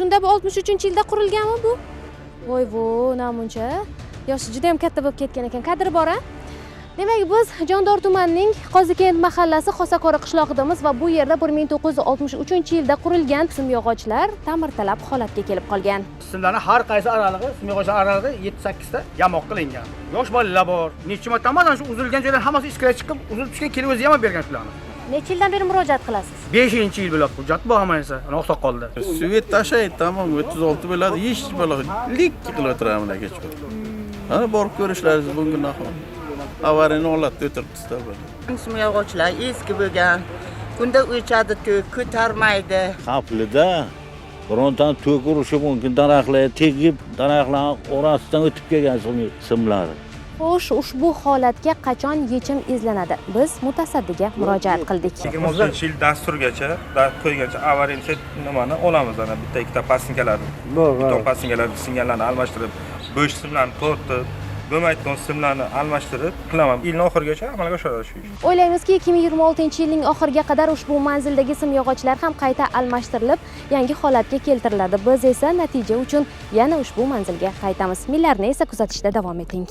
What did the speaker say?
Shunda bu 63-yilda qurilganmi bu? Voy, namuncha. Yoshi juda ham katta bo'lib ketgan ekan, qadri bor-a? Demak, biz Jondor tumanining Qozikent mahallasi Xosaqo'ri qishlog'idamiz va bu yerda 1963-yilda qurilgan simyog'ochlar ta'mirtalab holatga kelib qolgan. Simlarning har qaysi aralig'i, simyog'ochlar aralig'i 7-8 ta yamoq qilingan. Yosh bolalar bor. Necha marta mana shu uzilgan joylar hammasi ichkariga chiqib, uzilib tushgan kelib o'zi ham bergan shularni. Necha yildan beri murojaat qilasiz? 5-yil bo'ladi hujjat bu hammasi. Ana oqsoqoldi. Svet tashlaydi, tamom 36 bo'ladi, hech bo'ladi. Lik qilib o'tiraman kechga. Ana borib ko'rishlaringiz bugun nahot. Avariyani holatda o'tiribdi bular. Simyog'ochlar eski bo'lgan. Kunda o'chadi, ko'tarmaydi. Xavflida birontan to'k urishi mumkin, daraxtlar tegib, daraxtlar orasidan o'tib kelgan simlar. Xo'sh, ushbu holatga qachon yechim izlanadi? Biz mutasaddiga murojaat qildik. 20-yil dasturgacha qo'ygancha avariya nimani olamiz, ana bitta ikkita platinkalarni. Beton platinkalarni singanlarni almashtirib, bo'sh simlarni tortib, bo'lmaydigan simlarni almashtirib qilaman. Yilning oxirigacha amalga oshiradi shu ish. O'ylaymizki, 2026-yilning oxiriga qadar ushbu manzildagi simyog'ochlar ham qayta almashtirilib, yangi holatga keltiriladi. Biz esa natija uchun yana ushbu manzilga qaytamiz. Millarni esa kuzatishda davom eting.